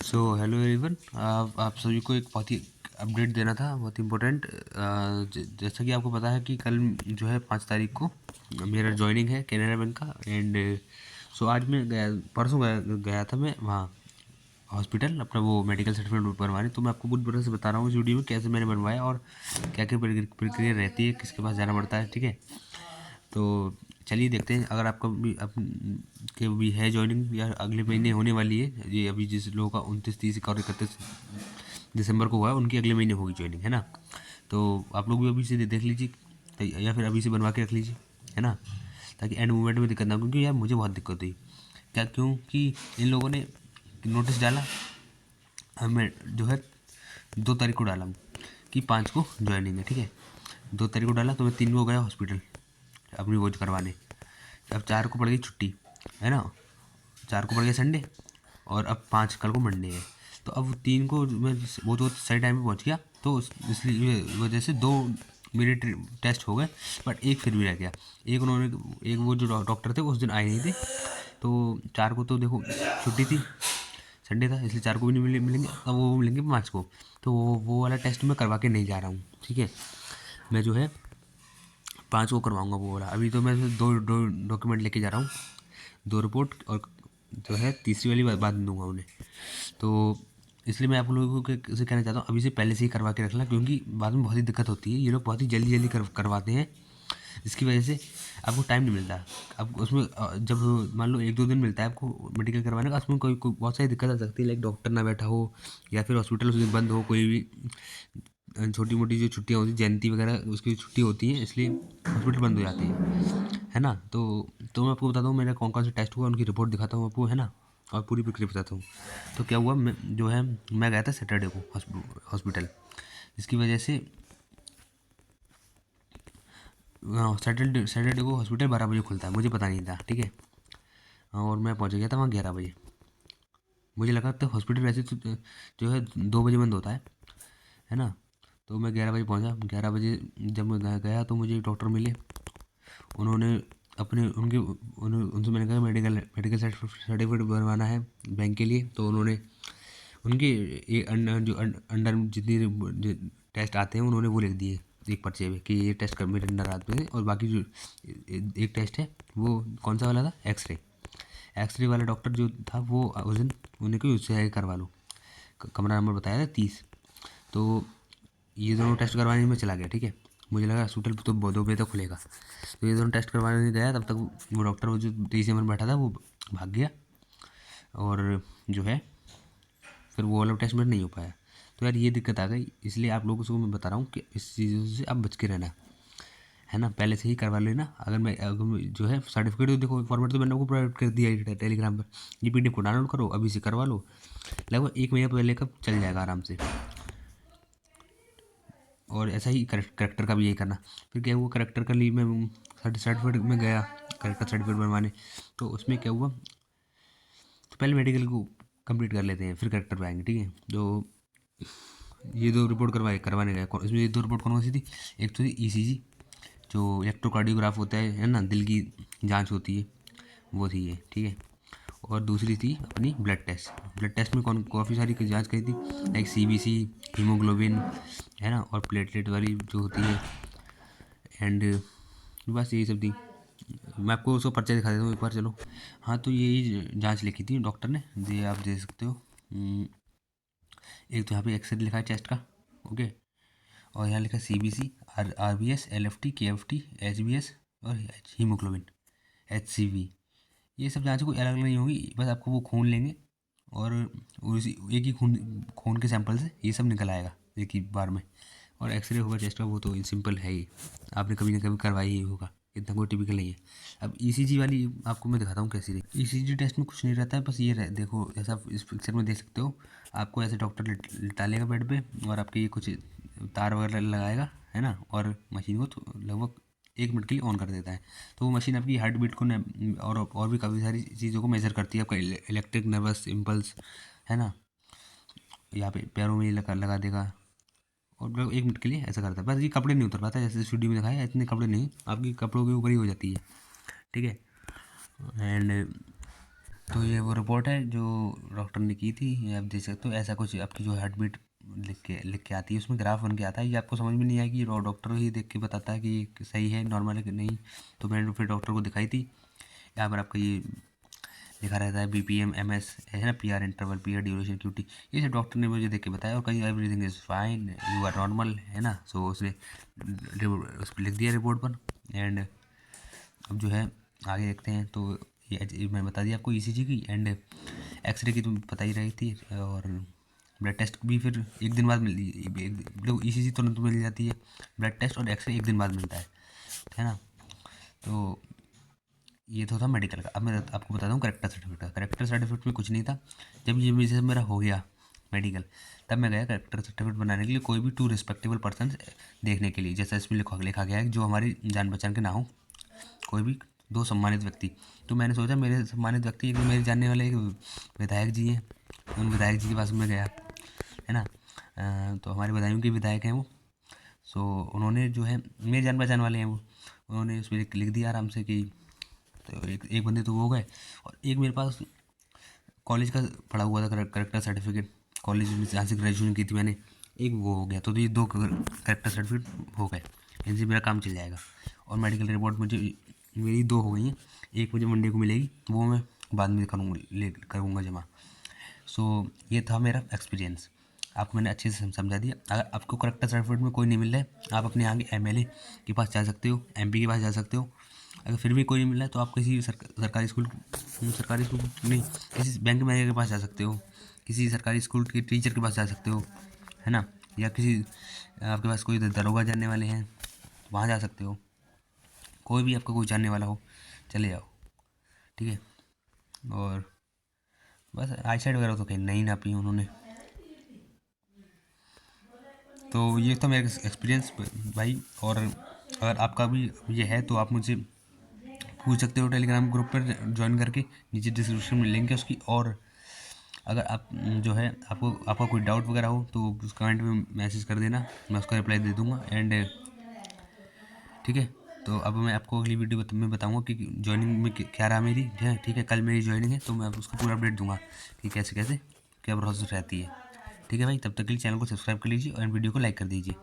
So hello everyone, आप सभी को एक बहुत ही अपडेट देना था, बहुत ही इम्पोर्टेंट। जैसा कि आपको पता है कि कल जो है 5 तारीख को मेरा ज्वाइनिंग है कैनरा बैंक का। एंड सो आज मैं गया, परसों गया था मैं वहाँ हॉस्पिटल अपना वो मेडिकल सर्टिफिकेट बनवाने। तो मैं आपको पूरी तरह से बता रहा हूँ इस वीडियो में कैसे मैंने बनवाया और क्या क्या प्रक्रिया रहती है, किसके पास जाना पड़ता है। ठीक है, तो चलिए देखते हैं। अगर आपका भी के भी है ज्वाइनिंग या अगले महीने होने वाली है, ये अभी जिस लोगों का 29, 30 और 31 दिसंबर को हुआ है उनकी अगले महीने होगी ज्वाइनिंग, है ना। तो आप लोग भी अभी से देख लीजिए, या फिर अभी से बनवा के रख लीजिए, है ना, ताकि एंड मोमेंट में दिक्कत ना हो। क्योंकि यार मुझे बहुत दिक्कत हुई, क्या क्योंकि इन लोगों ने नोटिस डाला, हमें जो है 2 तारीख को डाला कि 5 को ज्वाइनिंग है। ठीक है, 2 तारीख को डाला तो मैं 3 को गया हॉस्पिटल अपनी वोट करवाने। अब 4 को पड़ गई छुट्टी, है ना, 4 को पड़ गया संडे, और अब 5 कल को मंडे है। तो अब 3 को मैं वो तो सही टाइम पे पहुंच गया, तो इसलिए वजह से 2 मेरे टेस्ट हो गए, बट एक फिर भी रह गया। एक वो जो डॉक्टर थे उस दिन आए नहीं थे, तो 4 को तो देखो छुट्टी थी, संडे था, इसलिए 4 को भी नहीं मिलेंगे। अब वो मिलेंगे 5 को। तो वो वाला टेस्ट मैं करवा के नहीं जा रहा हूँ। ठीक है, मैं जो है 5 को करवाऊँगा वो वाला। अभी तो मैं दो दो डॉक्यूमेंट लेके जा रहा हूँ, 2 रिपोर्ट, और जो है तीसरी वाली बाद में दूंगा उन्हें। तो इसलिए मैं आप लोगों को से कहना चाहता हूँ अभी से पहले से ही करवा के रखना, क्योंकि बाद में बहुत ही दिक्कत होती है। ये लोग बहुत ही जल्दी जल्दी करवाते हैं, जिसकी वजह से आपको टाइम नहीं मिलता। अब उसमें जब मान लो 1-2 दिन मिलता है आपको मेडिकल करवाने का, उसमें कोई बहुत सारी दिक्कत आ सकती है, लाइक डॉक्टर ना बैठा हो, या फिर हॉस्पिटल उस दिन बंद हो, कोई भी छोटी मोटी जो छुट्टियाँ होती हैं, जयंती वगैरह उसकी छुट्टी होती है, इसलिए हॉस्पिटल बंद हो जाते हैं, है ना। तो मैं आपको बताता हूँ मेरा कौन कौन से टेस्ट हुआ, उनकी रिपोर्ट दिखाता हूँ आपको, है ना, और पूरी प्रक्रिया बताता हूँ। तो क्या हुआ, मैं गया था सैटरडे को हॉस्पिटल, इसकी वजह से सैटरडे सैटरडे को हॉस्पिटल 12 बजे खुलता है, मुझे पता नहीं था। ठीक है, और मैं पहुंच गया था वहाँ 11 बजे। मुझे लगा तो हॉस्पिटल वैसे तो जो है 2 बजे बंद होता है ना। तो मैं 11 बजे पहुंचा। 11 बजे जब मैं गया तो मुझे एक डॉक्टर मिले। उन्होंने अपने उनके उनसे मैंने कहा मेडिकल सर्टिफिकेट बनवाना है बैंक के लिए। तो उन्होंने उनके अंडर जितनी टेस्ट आते हैं उन्होंने वो लिख दिए एक पर्चे में कि ये टेस्ट कर मेरे अंडर आते हैं। और बाकी जो एक टेस्ट है वो कौन सा वाला था, एक्सरे। एक्सरे वाला डॉक्टर जो था वो उस दिन उन्हें कोई उससे आगे करवा लो, कमरा नंबर बताया था 30। तो ये दोनों टेस्ट करवाने में चला गया। ठीक है, मुझे लगा हॉस्पिटल तो 2 बजे तक खुलेगा, तो ये दोनों टेस्ट करवाने गया, तब तक वो डॉक्टर वो जो 30 नंबर बैठा था वो भाग गया, और जो है फिर वो वाला टेस्ट मेरा नहीं हो पाया। तो यार ये दिक्कत आ गई, इसलिए आप लोगों को मैं बता रहा हूँ कि इस चीज़ों से आप बच के रहना, है ना, पहले से ही करवा लेना। अगर जो है सर्टिफिकेट तो देखो फॉर्मेट तो मैंने आपको प्रोवाइड कर दिया है टेलीग्राम पर, ये PDF को डाउनलोड करो, अभी से करवा लो, लगभग 1 महीना पहले का चल जाएगा आराम से। और ऐसा ही करेक्टर का भी यही करना। फिर क्या हुआ, करेक्टर का लिए मैं सर्टिफिकेट में गया, करेक्टर सर्टिफिकेट बनवाने। तो उसमें क्या हुआ, तो पहले मेडिकल को कंप्लीट कर लेते हैं, फिर करेक्टर पे आएंगे। ठीक है, तो ये 2 रिपोर्ट करवाने गए। इसमें ये 2 रिपोर्ट कौन सी थी, एक तो थी ECG, जो इलेक्ट्रोकार्डियोग्राफ होता है ना, दिल की जांच होती है, वो थी ये। ठीक है, और दूसरी थी अपनी ब्लड टेस्ट। ब्लड टेस्ट में काफ़ी सारी की जांच करी थी, लाइक CBC, हीमोग्लोबिन, है ना, और प्लेटलेट वाली जो होती है, एंड बस यही सब थी। मैं आपको उसको पर्चा दिखा देता हूँ एक बार, चलो। हाँ, तो यही जांच लिखी थी डॉक्टर ने, ये आप दे सकते हो। एक तो यहाँ पे एक्सरे लिखा है चेस्ट का, ओके, और यहाँ लिखा CBC, RBS, LFT, KFT, HBS और हीमोग्लोबिन, HCV। ये सब जाँचें कोई अलग अलग नहीं होगी, बस आपको वो खून लेंगे, और उसी एक ही खून खून के सैंपल से ये सब निकल आएगा एक ही बार में। और एक्सरे होगा चेस्ट का, वो तो सिंपल है ही, आपने कभी ना कभी करवाई ही होगा, इतना कोई टिपिकल नहीं है। अब ECG वाली आपको मैं दिखाता हूँ कैसी रही। ECG टेस्ट में कुछ नहीं रहता है, बस ये देखो, जैसा आप इस पिक्चर में देख सकते हो, आपको ऐसे डॉक्टर डालेगा बेड पे, और आपके ये कुछ तार वगैरह लगाएगा, है ना, और मशीन को लगभग 1 मिनट के लिए ऑन कर देता है। तो वो मशीन आपकी हार्ट बीट को और भी काफ़ी सारी चीज़ों को मेजर करती है, आपका इलेक्ट्रिक नर्वस इम्पल्स, है ना, यहाँ पे पैरों में लगा देगा, और लगभग 1 मिनट के लिए ऐसा करता है। बस ये कपड़े नहीं उतर पाता, जैसे इस वीडियो में दिखाया, इतने कपड़े नहीं, आपकी कपड़ों के ऊपर ही हो जाती है। ठीक है, एंड तो ये वो रिपोर्ट है जो डॉक्टर ने की थी, ये आप देख सकते हो। ऐसा कुछ आपकी जो हार्ट बीट लिख के आती है, उसमें ग्राफ बन के आता है। ये आपको समझ में नहीं आएगी, डॉक्टर ही देख के बताता है कि ये सही है, नॉर्मल है कि नहीं। तो मैंने फिर डॉक्टर को दिखाई थी। यहाँ पर आपका ये लिखा रहता है BPM MS है ना, PR interval, PR duration, QT। ये सब डॉक्टर ने मुझे देख के बताया। और कहीं everything is fine, you are normal, है ना। सो उसने उस पर लिख दिया रिपोर्ट पर। एंड अब जो है आगे देखते हैं। तो ये मैं बता दिया आपको ECG की, एंड एक्सरे की तो पता ही रही थी। और ब्लड टेस्ट भी फिर एक दिन बाद ECG तुरंत मिल जाती है, ब्लड टेस्ट और एक्सरे एक दिन बाद मिलता है ना। तो ये तो था मेडिकल का। अब मैं आपको बताता हूँ करेक्टर सर्टिफिकेट का। करेक्टर सर्टिफिकेट में कुछ नहीं था। जब ये जैसे मेरा हो गया मेडिकल, तब मैं गया करेक्टर सर्टिफिकेट बनाने के लिए कोई भी 2 रिस्पेक्टेबल पर्सन देखने के लिए। जैसा इसमें लिखा गया है, जो हमारी जान पहचान के ना हो, कोई भी 2 सम्मानित व्यक्ति। तो मैंने सोचा मेरे सम्मानित व्यक्ति एक मेरे जानने वाले एक विधायक जी हैं, उन विधायक जी के पास में गया, है ना। तो हमारे बदायूं के विधायक हैं वो। सो उन्होंने जो है मेरे जान पहचान वाले हैं वो, उन्होंने उसमें लिख दिया आराम से कि, तो एक बंदे तो वो हो गए। और एक मेरे पास कॉलेज का पढ़ा हुआ था करेक्टर सर्टिफिकेट, कॉलेज में जहाँ से ग्रेजुएशन की थी मैंने, एक वो हो गया। तो ये 2 करेक्टर सर्टिफिकेट हो गए, इनसे मेरा काम चल जाएगा। और मेडिकल रिपोर्ट मुझे मेरी 2 हो गई हैं, एक मुझे मंडे को मिलेगी, वो मैं बाद में करूँगा जमा। सो ये था मेरा एक्सपीरियंस। आपको मैंने अच्छे से समझा दिया। अगर आपको करेक्टर सर्टिफिकेट में कोई नहीं मिल रहा है, आप अपने आगे MLA के पास जा सकते हो, MP के पास जा सकते हो। अगर फिर भी कोई नहीं मिल रहा है तो आप किसी सरकारी स्कूल नहीं, किसी बैंक मैनेजर के पास जा सकते हो, किसी सरकारी स्कूल के टीचर के पास जा सकते हो, है ना। या किसी आपके पास कोई दरोगा जानने वाले हैं तो वहाँ जा सकते हो। कोई भी आपका कोई जानने वाला हो, चले जाओ, ठीक है। और बस आई साइड वगैरह तो कहीं नहीं नापी उन्होंने। तो ये था मेरा एक्सपीरियंस भाई। और अगर आपका भी ये है तो आप मुझे पूछ सकते हो टेलीग्राम ग्रुप पर ज्वाइन करके, नीचे डिस्क्रिप्शन में लिंक है उसकी। और अगर आप जो है आपका कोई डाउट वगैरह हो तो उस कमेंट में मैसेज कर देना, मैं उसका रिप्लाई दे दूँगा। एंड ठीक है। तो अब मैं आपको अगली वीडियो में बताऊँगा कि ज्वाइनिंग में क्या रहा मेरी, है ठीक है। कल मेरी ज्वाइनिंग है तो मैं उसका पूरा अपडेट दूँगा कि कैसे कैसे क्या प्रोसेस रहती है, ठीक है भाई। तब तक के लिए चैनल को सब्सक्राइब कर लीजिए और वीडियो को लाइक कर दीजिए।